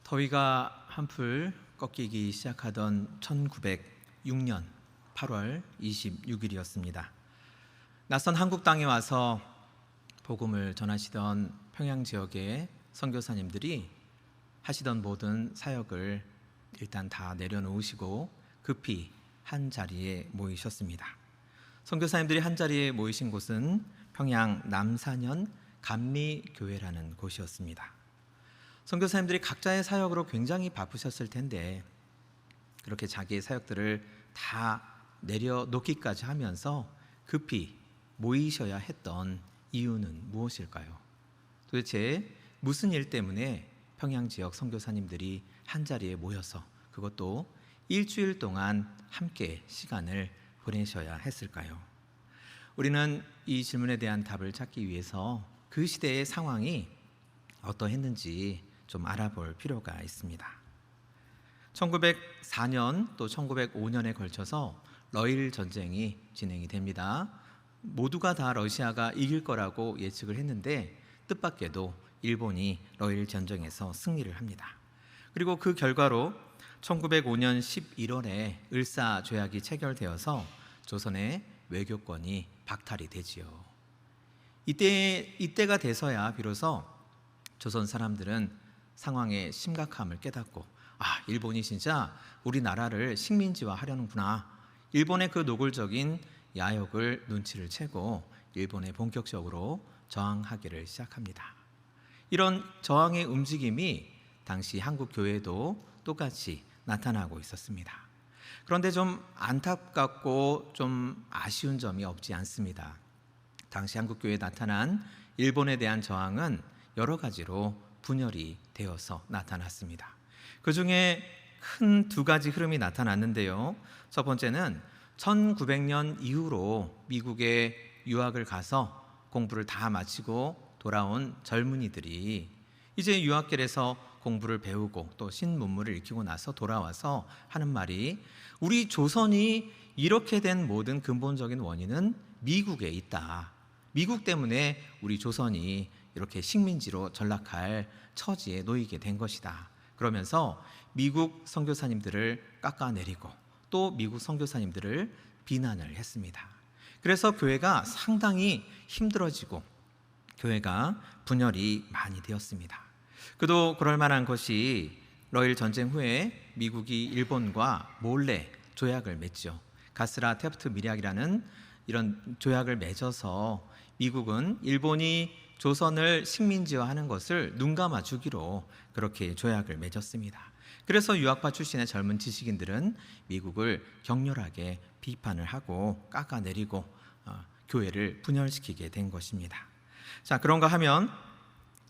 더위가 한풀 꺾이기 시작하던 1906년 8월 26일이었습니다. 낯선 한국 땅에 와서 복음을 전하시던 평양 지역의 선교사님들이 하시던 모든 사역을 일단 다 내려놓으시고 급히 한 자리에 모이셨습니다. 선교사님들이 한 자리에 모이신 곳은 평양 남산현 감리교회라는 곳이었습니다. 선교사님들이 각자의 사역으로 굉장히 바쁘셨을 텐데 그렇게 자기의 사역들을 다 내려놓기까지 하면서 급히 모이셔야 했던 이유는 무엇일까요? 도대체 무슨 일 때문에 평양 지역 선교사님들이 한 자리에 모여서 그것도 일주일 동안 함께 시간을 보내셔야 했을까요? 우리는 이 질문에 대한 답을 찾기 위해서 그 시대의 상황이 어떠했는지 좀 알아볼 필요가 있습니다. 1904년 또 1905년에 걸쳐서 러일 전쟁이 진행이 됩니다. 모두가 다 러시아가 이길 거라고 예측을 했는데 뜻밖에도 일본이 러일 전쟁에서 승리를 합니다. 그리고 그 결과로 1905년 11월에 을사조약이 체결되어서 조선의 외교권이 박탈이 되지요. 이때가 돼서야 비로소 조선 사람들은 상황의 심각함을 깨닫고 일본이 진짜 우리나라를 식민지화하려는구나. 일본의 그 노골적인 야욕을 눈치를 채고 일본에 본격적으로 저항하기를 시작합니다. 이런 저항의 움직임이 당시 한국 교회도 똑같이 나타나고 있었습니다. 그런데 좀 안타깝고 좀 아쉬운 점이 없지 않습니다. 당시 한국 교회에 나타난 일본에 대한 저항은 여러 가지로 분열이 되어서 나타났습니다. 그 중에 큰 두 가지 흐름이 나타났는데요. 첫 번째는 1900년 이후로 미국에 유학을 가서 공부를 다 마치고 돌아온 젊은이들이 이제 유학길에서 공부를 배우고 또 신문물을 읽히고 나서 돌아와서 하는 말이 우리 조선이 이렇게 된 모든 근본적인 원인은 미국에 있다. 미국 때문에 우리 조선이 이렇게 식민지로 전락할 처지에 놓이게 된 것이다. 그러면서 미국 선교사님들을 깎아내리고 또 미국 선교사님들을 비난을 했습니다. 그래서 교회가 상당히 힘들어지고 교회가 분열이 많이 되었습니다. 그도 그럴 만한 것이 러일 전쟁 후에 미국이 일본과 몰래 조약을 맺죠. 가스라 테프트 밀약이라는 이런 조약을 맺어서 미국은 일본이 조선을 식민지화하는 것을 눈감아 주기로 그렇게 조약을 맺었습니다. 그래서 유학파 출신의 젊은 지식인들은 미국을 격렬하게 비판을 하고 깎아내리고 교회를 분열시키게 된 것입니다. 자, 그런가 하면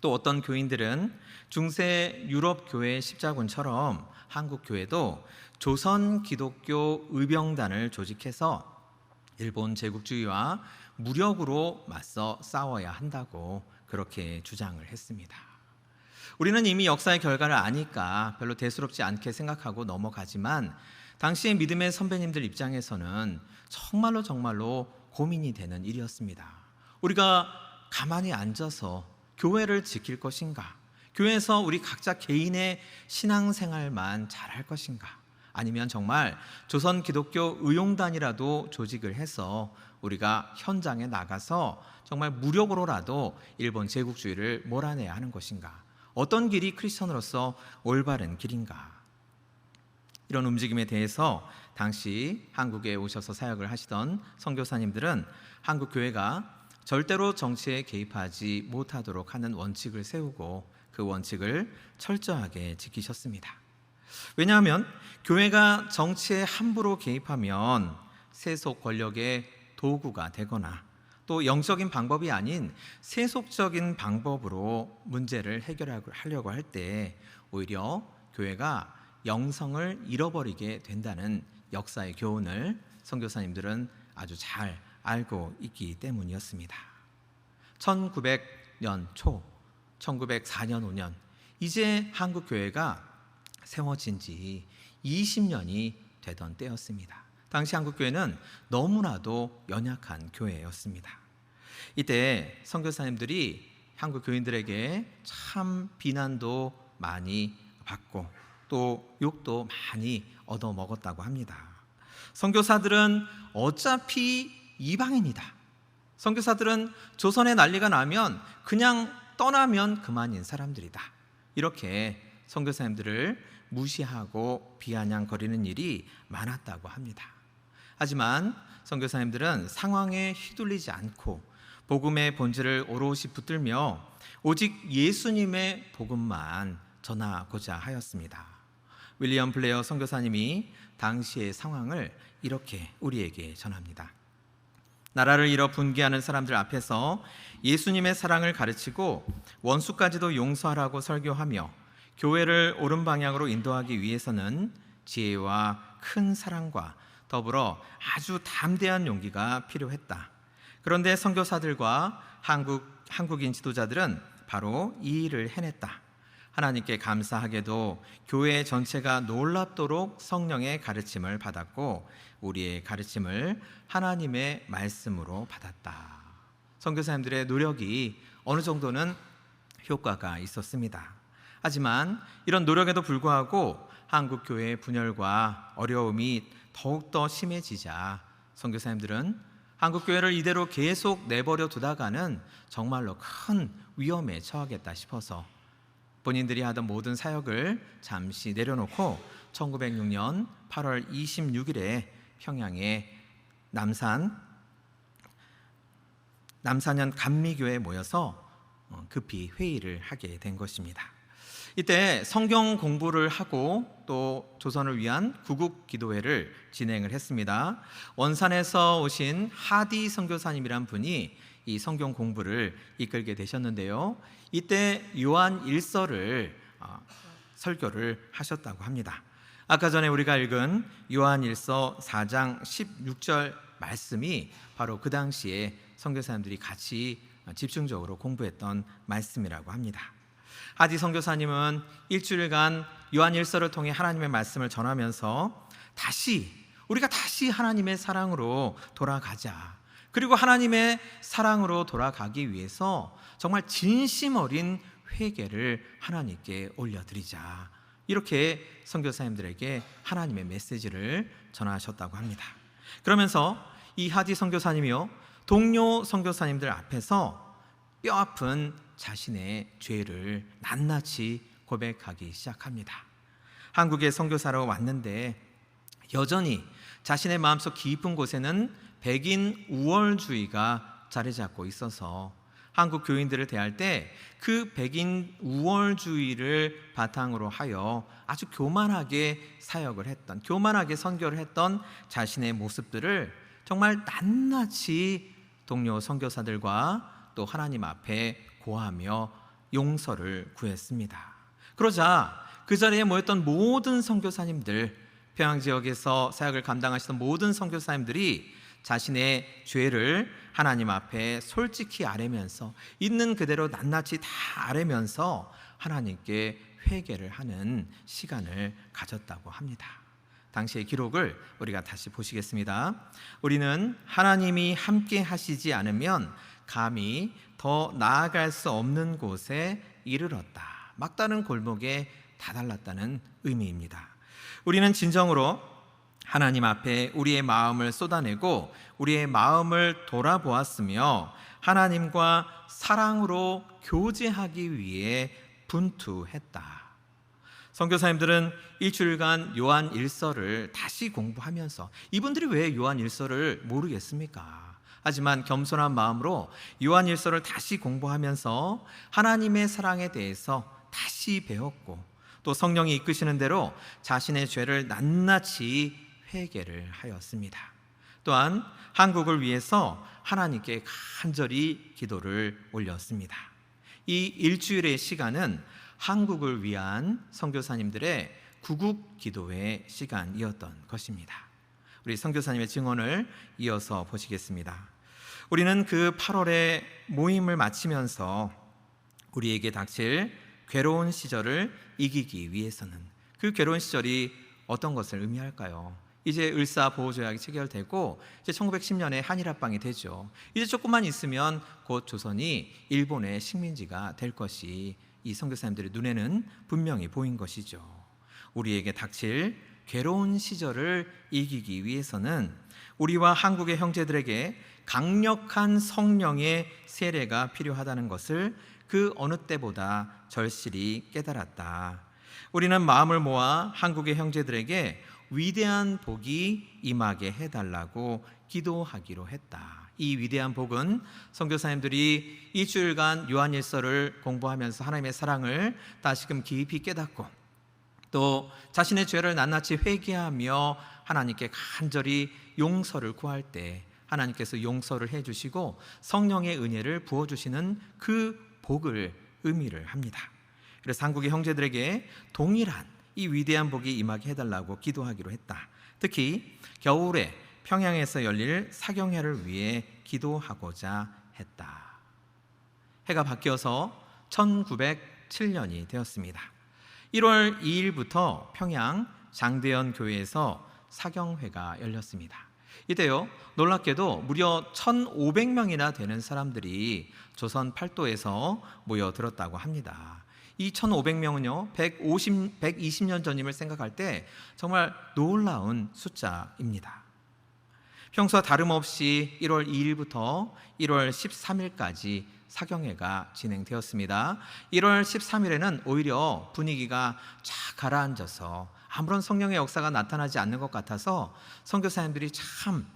또 어떤 교인들은 중세 유럽 교회 십자군처럼 한국 교회도 조선 기독교 의병단을 조직해서 일본 제국주의와 무력으로 맞서 싸워야 한다고 그렇게 주장을 했습니다. 우리는 이미 역사의 결과를 아니까 별로 대수롭지 않게 생각하고 넘어가지만 당시의 믿음의 선배님들 입장에서는 정말로 고민이 되는 일이었습니다. 우리가 가만히 앉아서 교회를 지킬 것인가? 교회에서 우리 각자 개인의 신앙생활만 잘할 것인가? 아니면 정말 조선 기독교 의용단이라도 조직을 해서 우리가 현장에 나가서 정말 무력으로라도 일본 제국주의를 몰아내야 하는 것인가? 어떤 길이 크리스천으로서 올바른 길인가? 이런 움직임에 대해서 당시 한국에 오셔서 사역을 하시던 선교사님들은 한국 교회가 절대로 정치에 개입하지 못하도록 하는 원칙을 세우고 그 원칙을 철저하게 지키셨습니다. 왜냐하면 교회가 정치에 함부로 개입하면 세속 권력의 도구가 되거나 또 영적인 방법이 아닌 세속적인 방법으로 문제를 해결하려고 할 때 오히려 교회가 영성을 잃어버리게 된다는 역사의 교훈을 선교사님들은 아주 잘 알고 있기 때문이었습니다. 1900년 초, 1904년 5년 이제 한국 교회가 세워진 지 20년이 되던 때였습니다. 당시 한국교회는 너무나도 연약한 교회였습니다. 이때 선교사님들이 한국 교인들에게 참 비난도 많이 받고 또 욕도 많이 얻어 먹었다고 합니다. 선교사들은 어차피 이방인이다. 선교사들은 조선에 난리가 나면 그냥 떠나면 그만인 사람들이다. 이렇게 선교사님들을 무시하고 비아냥거리는 일이 많았다고 합니다. 하지만 선교사님들은 상황에 휘둘리지 않고 복음의 본질을 오롯이 붙들며 오직 예수님의 복음만 전하고자 하였습니다. 윌리엄 블레어 선교사님이 당시의 상황을 이렇게 우리에게 전합니다. 나라를 잃어 분개하는 사람들 앞에서 예수님의 사랑을 가르치고 원수까지도 용서하라고 설교하며 교회를 옳은 방향으로 인도하기 위해서는 지혜와 큰 사랑과 더불어 아주 담대한 용기가 필요했다. 그런데 선교사들과 한국인 지도자들은 바로 이 일을 해냈다. 하나님께 감사하게도 교회 전체가 놀랍도록 성령의 가르침을 받았고 우리의 가르침을 하나님의 말씀으로 받았다. 선교사님들의 노력이 어느 정도는 효과가 있었습니다. 하지만 이런 노력에도 불구하고 한국 교회의 분열과 어려움이 더욱더 심해지자 선교사님들은 한국 교회를 이대로 계속 내버려 두다가는 정말로 큰 위험에 처하겠다 싶어서 본인들이 하던 모든 사역을 잠시 내려놓고 1906년 8월 26일에 평양의 남산현 감리교회에 모여서 급히 회의를 하게 된 것입니다. 이때 성경 공부를 하고 또 조선을 위한 구국 기도회를 진행을 했습니다. 원산에서 오신 하디 선교사님이란 분이 이 성경 공부를 이끌게 되셨는데요. 이때 요한 1서를 설교를 하셨다고 합니다. 아까 전에 우리가 읽은 요한 1서 4장 16절 말씀이 바로 그 당시에 선교사님들이 같이 집중적으로 공부했던 말씀이라고 합니다. 하디 선교사님은 일주일간 요한 1서를 통해 하나님의 말씀을 전하면서 우리가 다시 하나님의 사랑으로 돌아가자. 그리고 하나님의 사랑으로 돌아가기 위해서 정말 진심 어린 회개를 하나님께 올려드리자. 이렇게 선교사님들에게 하나님의 메시지를 전하셨다고 합니다. 그러면서 이 하디 선교사님이요 동료 선교사님들 앞에서 뼈아픈 자신의 죄를 낱낱이 고백하기 시작합니다. 한국에 선교사로 왔는데 여전히 자신의 마음속 깊은 곳에는 백인 우월주의가 자리 잡고 있어서 한국 교인들을 대할 때 그 백인 우월주의를 바탕으로 하여 아주 교만하게 사역을 했던, 교만하게 선교를 했던 자신의 모습들을 정말 낱낱이 동료 선교사들과 또 하나님 앞에 고하며 용서를 구했습니다. 그러자 그 자리에 모였던 모든 선교사님들, 평양 지역에서 사역을 감당하시던 모든 선교사님들이 자신의 죄를 하나님 앞에 솔직히 아뢰면서 있는 그대로 낱낱이 다 아뢰면서 하나님께 회개를 하는 시간을 가졌다고 합니다. 당시의 기록을 우리가 다시 보시겠습니다. 우리는 하나님이 함께 하시지 않으면 감히 더 나아갈 수 없는 곳에 이르렀다. 막다른 골목에 다달랐다는 의미입니다. 우리는 진정으로 하나님 앞에 우리의 마음을 쏟아내고 우리의 마음을 돌아보았으며 하나님과 사랑으로 교제하기 위해 분투했다. 선교사님들은 일주일간 요한 1서를 다시 공부하면서 이분들이 왜 요한 1서를 모르겠습니까? 하지만 겸손한 마음으로 요한 1서를 다시 공부하면서 하나님의 사랑에 대해서 다시 배웠고 또 성령이 이끄시는 대로 자신의 죄를 낱낱이 회개를 하였습니다. 또한 한국을 위해서 하나님께 간절히 기도를 올렸습니다. 이 일주일의 시간은 한국을 위한 선교사님들의 구국 기도의 시간이었던 것입니다. 우리 선교사님의 증언을 이어서 보시겠습니다. 우리는 그 8월에 모임을 마치면서 우리에게 닥칠 괴로운 시절을 이기기 위해서는, 그 괴로운 시절이 어떤 것을 의미할까요? 이제 을사보호조약이 체결되고 이제 1910년에 한일합방이 되죠. 이제 조금만 있으면 곧 조선이 일본의 식민지가 될 것이 이 선교사님들의 눈에는 분명히 보인 것이죠. 우리에게 닥칠 괴로운 시절을 이기기 위해서는 우리와 한국의 형제들에게 강력한 성령의 세례가 필요하다는 것을 그 어느 때보다 절실히 깨달았다. 우리는 마음을 모아 한국의 형제들에게 위대한 복이 임하게 해달라고 기도하기로 했다. 이 위대한 복은 선교사님들이 일주일간 요한일서를 공부하면서 하나님의 사랑을 다시금 깊이 깨닫고 또 자신의 죄를 낱낱이 회개하며 하나님께 간절히 용서를 구할 때 하나님께서 용서를 해주시고 성령의 은혜를 부어주시는 그 복을 의미를 합니다. 그래서 한국의 형제들에게 동일한 이 위대한 복이 임하게 해달라고 기도하기로 했다. 특히 겨울에 평양에서 열릴 사경회를 위해 기도하고자 했다. 해가 바뀌어서 1907년이 되었습니다. 1월 2일부터 평양 장대현 교회에서 사경회가 열렸습니다. 이때요, 놀랍게도 무려 1,500명이나 되는 사람들이 조선 팔도에서 모여들었다고 합니다. 이 1,500명은요 120년 전임을 생각할 때 정말 놀라운 숫자입니다. 평소와 다름없이 1월 2일부터 1월 13일까지 사경회가 진행되었습니다. 1월 13일에는 오히려 분위기가 쫙 가라앉아서 아무런 성령의 역사가 나타나지 않는 것 같아서 선교사님들이 참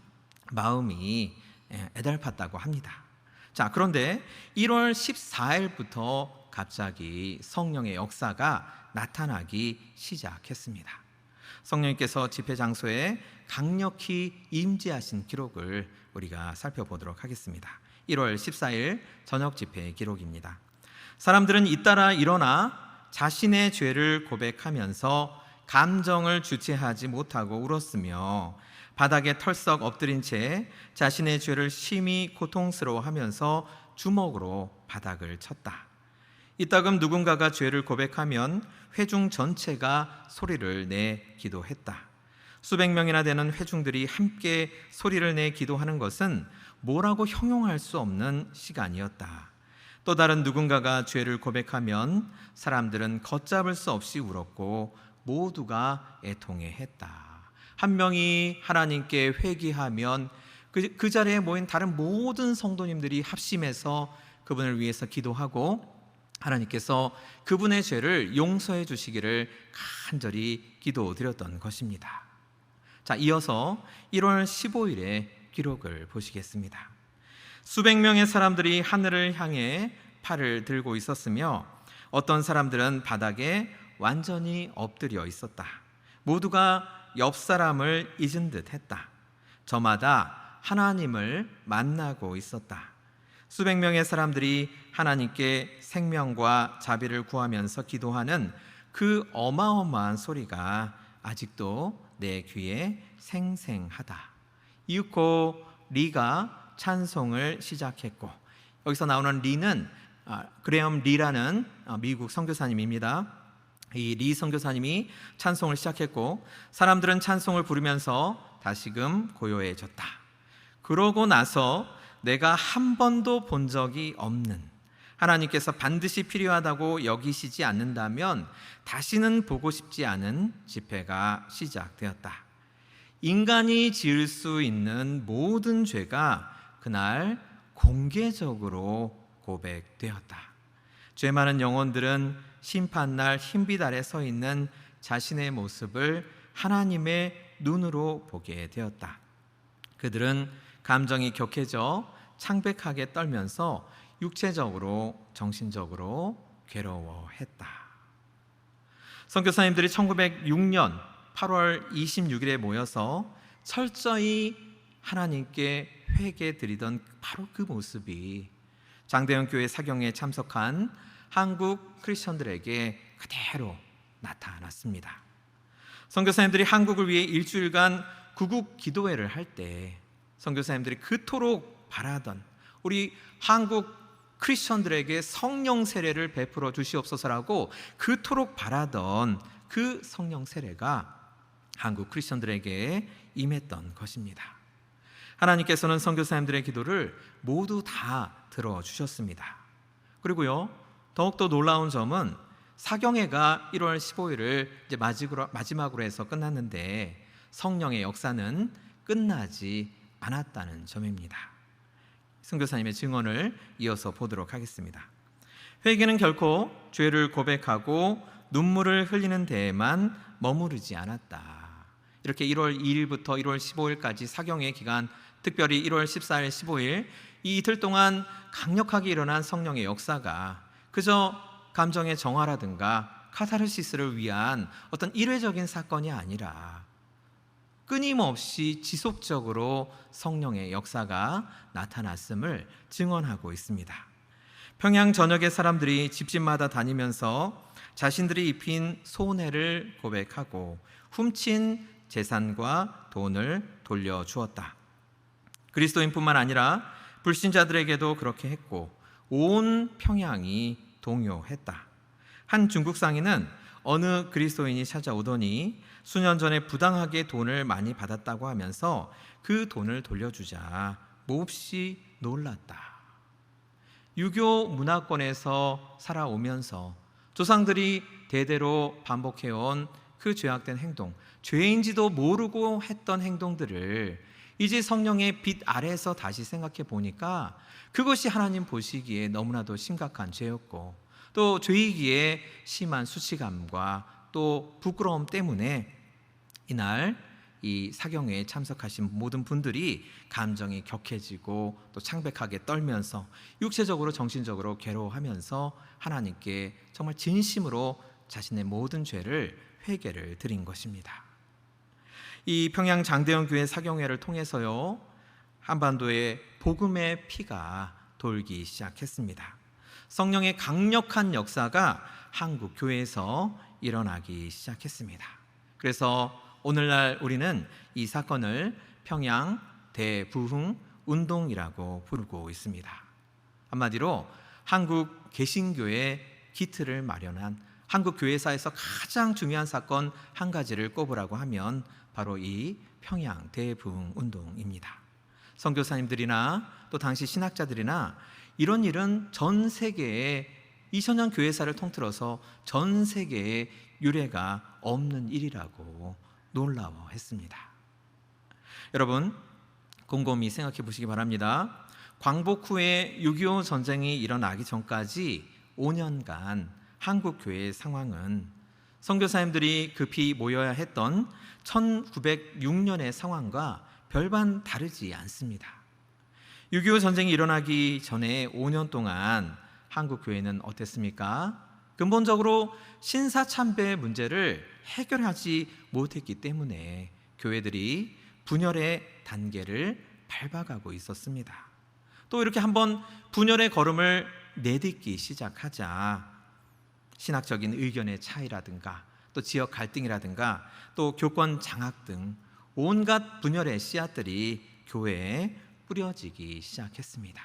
마음이 애달팠다고 합니다. 자, 그런데 1월 14일부터 갑자기 성령의 역사가 나타나기 시작했습니다. 성령님께서 집회 장소에 강력히 임재하신 기록을 우리가 살펴보도록 하겠습니다. 1월 14일 저녁 집회 기록입니다. 사람들은 잇따라 일어나 자신의 죄를 고백하면서 감정을 주체하지 못하고 울었으며 바닥에 털썩 엎드린 채 자신의 죄를 심히 고통스러워하면서 주먹으로 바닥을 쳤다. 이따금 누군가가 죄를 고백하면 회중 전체가 소리를 내 기도했다. 수백 명이나 되는 회중들이 함께 소리를 내 기도하는 것은 뭐라고 형용할 수 없는 시간이었다. 또 다른 누군가가 죄를 고백하면 사람들은 걷잡을 수 없이 울었고 모두가 애통해했다. 한 명이 하나님께 회개하면 그 자리에 모인 다른 모든 성도님들이 합심해서 그분을 위해서 기도하고 하나님께서 그분의 죄를 용서해 주시기를 간절히 기도드렸던 것입니다. 자, 이어서 1월 15일의 기록을 보시겠습니다. 수백 명의 사람들이 하늘을 향해 팔을 들고 있었으며 어떤 사람들은 바닥에 완전히 엎드려 있었다. 모두가 옆 사람을 잊은 듯 했다. 저마다 하나님을 만나고 있었다. 수백 명의 사람들이 하나님께 생명과 자비를 구하면서 기도하는 그 어마어마한 소리가 아직도 내 귀에 생생하다. 이윽고 리가 찬송을 시작했고, 여기서 나오는 리는 그레엄 리라는 미국 선교사님입니다. 이 리 선교사님이 찬송을 시작했고 사람들은 찬송을 부르면서 다시금 고요해졌다. 그러고 나서 내가 한 번도 본 적이 없는, 하나님께서 반드시 필요하다고 여기시지 않는다면 다시는 보고 싶지 않은 집회가 시작되었다. 인간이 지을 수 있는 모든 죄가 그날 공개적으로 고백되었다. 죄 많은 영혼들은 심판날 흰빛 아래 서 있는 자신의 모습을 하나님의 눈으로 보게 되었다. 그들은 감정이 격해져 창백하게 떨면서 육체적으로 정신적으로 괴로워했다. 선교사님들이 1906년 8월 26일에 모여서 철저히 하나님께 회개드리던 바로 그 모습이 장대현 교회 사경에 참석한 한국 크리스천들에게 그대로 나타났습니다. 선교사님들이 한국을 위해 일주일간 구국 기도회를 할 때 선교사님들이 그토록 바라던 우리 한국 크리스천들에게 성령 세례를 베풀어 주시옵소서라고 그토록 바라던 그 성령 세례가 한국 크리스천들에게 임했던 것입니다. 하나님께서는 선교사님들의 기도를 모두 다 들어주셨습니다. 그리고요, 더욱더 놀라운 점은 사경회가 1월 15일을 이제 마지막으로 해서 끝났는데 성령의 역사는 끝나지 않았다는 점입니다. 선교사님의 증언을 이어서 보도록 하겠습니다. 회개는 결코 죄를 고백하고 눈물을 흘리는 데에만 머무르지 않았다. 이렇게 1월 2일부터 1월 15일까지 사경회 기간, 특별히 1월 14일, 15일 이 이틀 동안 강력하게 일어난 성령의 역사가 그저 감정의 정화라든가 카타르시스를 위한 어떤 일회적인 사건이 아니라 끊임없이 지속적으로 성령의 역사가 나타났음을 증언하고 있습니다. 평양 전역의 사람들이 집집마다 다니면서 자신들이 입힌 손해를 고백하고 훔친 재산과 돈을 돌려주었다. 그리스도인뿐만 아니라 불신자들에게도 그렇게 했고 온 평양이 동요했다. 한 중국 상인은 어느 그리스도인이 찾아오더니 수년 전에 부당하게 돈을 많이 받았다고 하면서 그 돈을 돌려주자 몹시 놀랐다. 유교 문화권에서 살아오면서 조상들이 대대로 반복해온 그 죄악된 행동, 죄인지도 모르고 했던 행동들을 이제 성령의 빛 아래에서 다시 생각해 보니까 그것이 하나님 보시기에 너무나도 심각한 죄였고 또 죄이기에 심한 수치감과 또 부끄러움 때문에 이날 이 사경회에 참석하신 모든 분들이 감정이 격해지고 또 창백하게 떨면서 육체적으로 정신적으로 괴로워하면서 하나님께 정말 진심으로 자신의 모든 죄를 회개를 드린 것입니다. 이 평양 장대현 교회 사경회를 통해서요 한반도에 복음의 피가 돌기 시작했습니다. 성령의 강력한 역사가 한국 교회에서 일어나기 시작했습니다. 그래서 오늘날 우리는 이 사건을 평양 대부흥 운동이라고 부르고 있습니다. 한마디로 한국 개신교의 기틀을 마련한 한국 교회사에서 가장 중요한 사건 한 가지를 꼽으라고 하면 바로 이 평양 대부흥 운동입니다. 선교사님들이나 또 당시 신학자들이나 이런 일은 전 세계에 2000년 교회사를 통틀어서 전 세계에 유례가 없는 일이라고 놀라워했습니다. 여러분 곰곰이 생각해 보시기 바랍니다. 광복 후에 6.25 전쟁이 일어나기 전까지 5년간 한국 교회의 상황은 선교사님들이 급히 모여야 했던 1906년의 상황과 별반 다르지 않습니다. 6.25 전쟁이 일어나기 전에 5년 동안 한국 교회는 어땠습니까? 근본적으로 신사참배의 문제를 해결하지 못했기 때문에 교회들이 분열의 단계를 밟아가고 있었습니다. 또 이렇게 한번 분열의 걸음을 내딛기 시작하자 신학적인 의견의 차이라든가 또 지역 갈등이라든가 또 교권 장악 등 온갖 분열의 씨앗들이 교회에 뿌려지기 시작했습니다.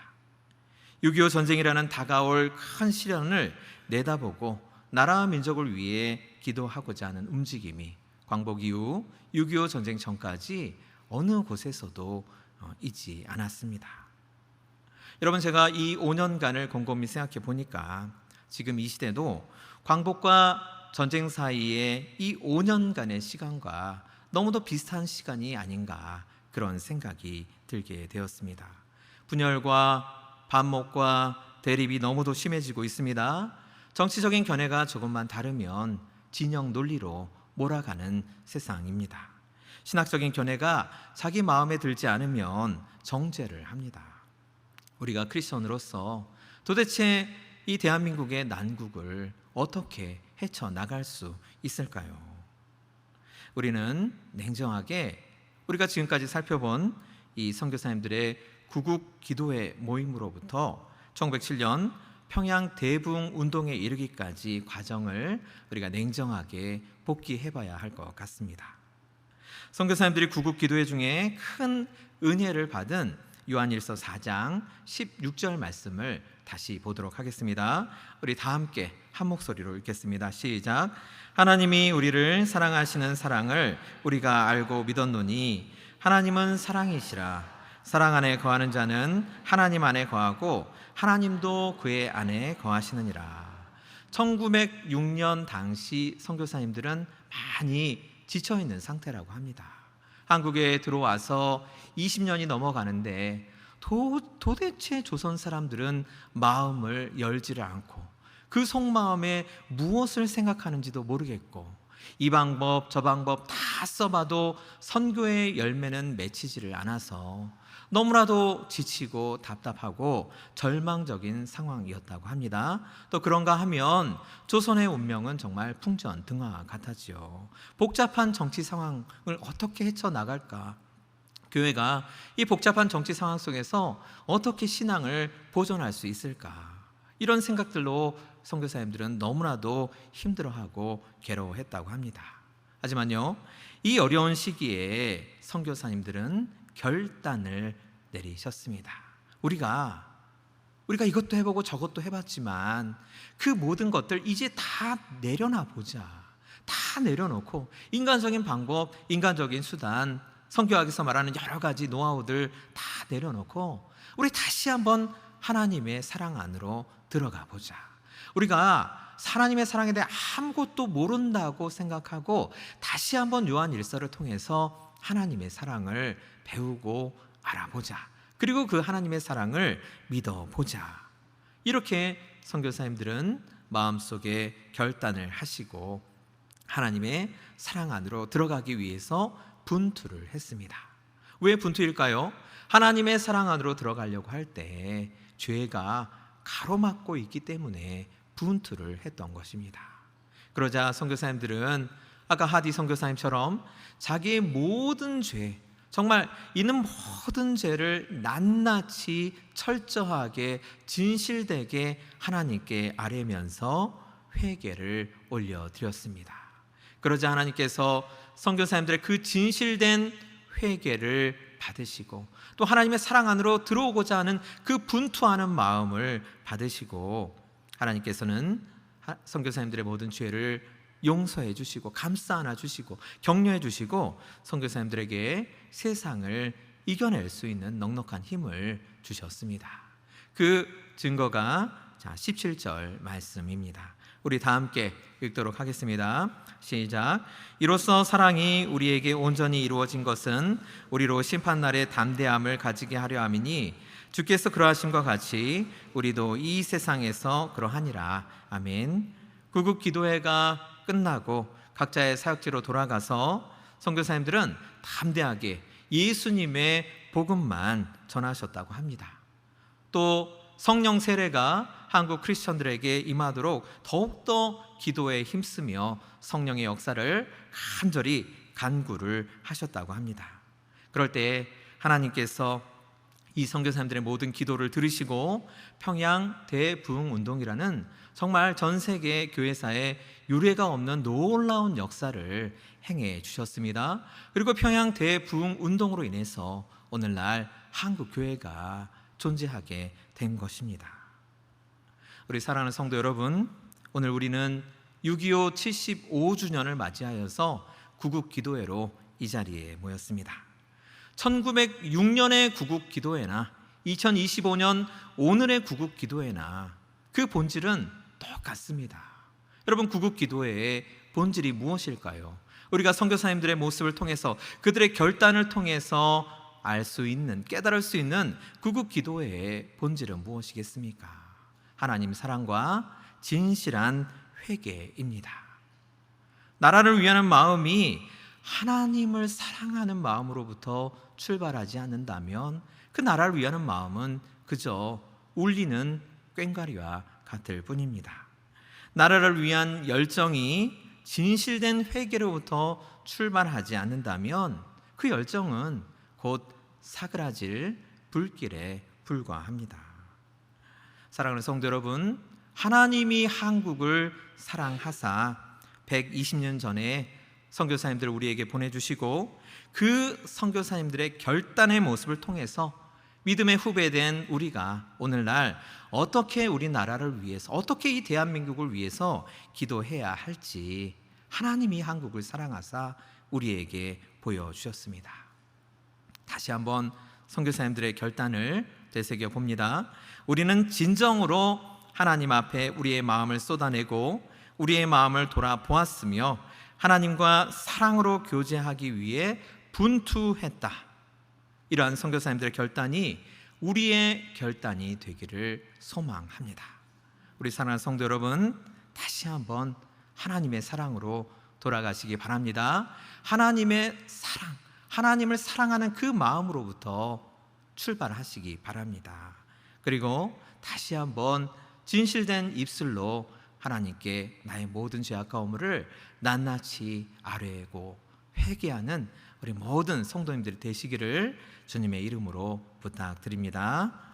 6.25 전쟁이라는 다가올 큰 시련을 내다보고 나라와 민족을 위해 기도하고자 하는 움직임이 광복 이후 6.25 전쟁 전까지 어느 곳에서도 있지 않았습니다. 여러분 제가 이 5년간을 곰곰이 생각해 보니까 지금 이 시대도 광복과 전쟁 사이에 이 5년간의 시간과 너무도 비슷한 시간이 아닌가 그런 생각이 들게 되었습니다. 분열과 반목과 대립이 너무도 심해지고 있습니다. 정치적인 견해가 조금만 다르면 진영 논리로 몰아가는 세상입니다. 신학적인 견해가 자기 마음에 들지 않으면 정죄를 합니다. 우리가 크리스천으로서 도대체 이 대한민국의 난국을 어떻게 헤쳐나갈 수 있을까요? 우리는 냉정하게 우리가 지금까지 살펴본 이 선교사님들의 구국 기도회 모임으로부터 1907년 평양 대부흥 운동에 이르기까지 과정을 우리가 냉정하게 복기해봐야 할 것 같습니다. 선교사님들이 구국 기도회 중에 큰 은혜를 받은 요한일서 4장 16절 말씀을 다시 보도록 하겠습니다. 우리 다 함께 한 목소리로 읽겠습니다. 시작. 하나님이 우리를 사랑하시는 사랑을 우리가 알고 믿었노니 하나님은 사랑이시라. 사랑 안에 거하는 자는 하나님 안에 거하고 하나님도 그의 안에 거하시느니라. 1906년 당시 선교사님들은 많이 지쳐 있는 상태라고 합니다. 한국에 들어와서 20년이 넘어가는데 도대체 조선 사람들은 마음을 열지를 않고 그 속마음에 무엇을 생각하는지도 모르겠고, 이 방법 저 방법 다 써봐도 선교의 열매는 맺히지를 않아서 너무나도 지치고 답답하고 절망적인 상황이었다고 합니다. 또 그런가 하면 조선의 운명은 정말 풍전등화 같았지요. 복잡한 정치 상황을 어떻게 헤쳐나갈까? 교회가 이 복잡한 정치 상황 속에서 어떻게 신앙을 보존할 수 있을까? 이런 생각들로 선교사님들은 너무나도 힘들어하고 괴로워했다고 합니다. 하지만요, 이 어려운 시기에 선교사님들은 결단을 내리셨습니다. 우리가 이것도 해보고 저것도 해봤지만 그 모든 것들 이제 다 내려놔 보자. 다 내려놓고 인간적인 방법, 인간적인 수단, 선교학에서 말하는 여러 가지 노하우들 다 내려놓고 우리 다시 한번 하나님의 사랑 안으로 들어가 보자. 우리가 하나님의 사랑에 대해 아무것도 모른다고 생각하고 다시 한번 요한 일서를 통해서 하나님의 사랑을 배우고 알아보자. 그리고 그 하나님의 사랑을 믿어보자. 이렇게 선교사님들은 마음속에 결단을 하시고 하나님의 사랑 안으로 들어가기 위해서 분투를 했습니다. 왜 분투일까요? 하나님의 사랑 안으로 들어가려고 할 때 죄가 가로막고 있기 때문에 분투를 했던 것입니다. 그러자 선교사님들은 아까 하디 선교사님처럼 자기의 모든 죄, 정말 있는 모든 죄를 낱낱이 철저하게 진실되게 하나님께 아뢰면서 회개를 올려드렸습니다. 그러자 하나님께서 선교사님들의 그 진실된 회개를 받으시고 또 하나님의 사랑 안으로 들어오고자 하는 그 분투하는 마음을 받으시고 하나님께서는 선교사님들의 모든 죄를 용서해 주시고 감싸 안아 주시고 격려해 주시고 선교사님들에게 세상을 이겨낼 수 있는 넉넉한 힘을 주셨습니다. 그 증거가 17절 말씀입니다. 우리 다 함께 읽도록 하겠습니다. 시작. 이로써 사랑이 우리에게 온전히 이루어진 것은 우리로 심판날의 담대함을 가지게 하려 함이니 주께서 그러하심과 같이 우리도 이 세상에서 그러하니라. 아멘. 구국 기도회가 끝나고 각자의 사역지로 돌아가서 선교사님들은 담대하게 예수님의 복음만 전하셨다고 합니다. 또 성령 세례가 한국 크리스천들에게 임하도록 더욱더 기도에 힘쓰며 성령의 역사를 간절히 간구를 하셨다고 합니다. 그럴 때 하나님께서 이 선교사님들의 모든 기도를 들으시고 평양 대부흥 운동이라는 정말 전 세계 교회사에 유례가 없는 놀라운 역사를 행해 주셨습니다. 그리고 평양 대부흥 운동으로 인해서 오늘날 한국 교회가 존재하게 된 것입니다. 우리 사랑하는 성도 여러분, 오늘 우리는 6.25 75주년을 맞이하여서 구국 기도회로 이 자리에 모였습니다. 1906년의 구국 기도회나 2025년 오늘의 구국 기도회나 그 본질은 똑같습니다. 여러분, 구국 기도회의 본질이 무엇일까요? 우리가 선교사님들의 모습을 통해서 그들의 결단을 통해서 알 수 있는, 깨달을 수 있는 구국 기도회의 본질은 무엇이겠습니까? 하나님 사랑과 진실한 회개입니다. 나라를 위하는 마음이 하나님을 사랑하는 마음으로부터 출발하지 않는다면 그 나라를 위하는 마음은 그저 울리는 꽹과리와 같을 뿐입니다. 나라를 위한 열정이 진실된 회개로부터 출발하지 않는다면 그 열정은 곧 사그라질 불길에 불과합니다. 사랑하는 성도 여러분, 하나님이 한국을 사랑하사 120년 전에 선교사님들을 우리에게 보내주시고 그 선교사님들의 결단의 모습을 통해서 믿음의 후배된 우리가 오늘날 어떻게 우리나라를 위해서, 어떻게 이 대한민국을 위해서 기도해야 할지 하나님이 한국을 사랑하사 우리에게 보여주셨습니다. 다시 한번 선교사님들의 결단을 되새겨 봅니다. 우리는 진정으로 하나님 앞에 우리의 마음을 쏟아내고 우리의 마음을 돌아보았으며 하나님과 사랑으로 교제하기 위해 분투했다. 이러한 선교사님들의 결단이 우리의 결단이 되기를 소망합니다. 우리 사랑하는 성도 여러분, 다시 한번 하나님의 사랑으로 돌아가시기 바랍니다. 하나님의 사랑, 하나님을 사랑하는 그 마음으로부터 출발하시기 바랍니다. 그리고 다시 한번 진실된 입술로 하나님께 나의 모든 죄악과 허물을 낱낱이 아뢰고 회개하는 우리 모든 성도님들이 되시기를 주님의 이름으로 부탁드립니다.